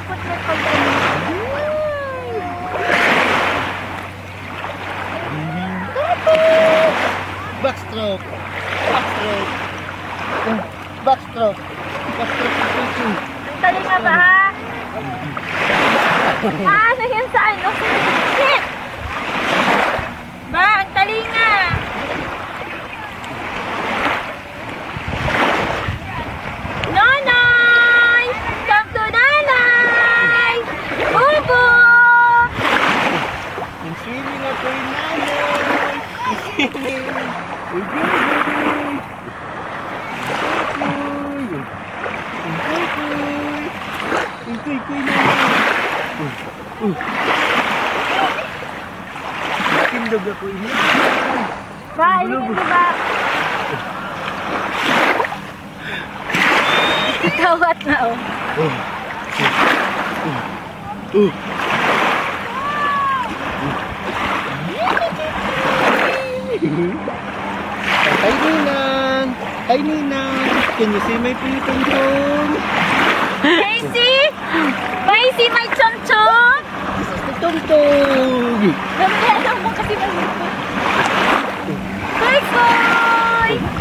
put your content. Backstroke. Backstroke. Backstroke. Backstroke. Ang galing nga ba ha? Ano yan sa ano? Shit! Ba, ang galing nga! Nanay! Come to nanay! Bubo! Ang swimming ako yung nanay. Ang swimming. Uy, kuy nanay. Tindog ako ini. Ba, hindi ba? Tawat na oh. Hi Ninang! Hi Ninang! Can you see my pretty home? Macy! Macy, my chom-chom! This is the tong-tong! Namaya mo kasi mag-ipon. Bye, boy!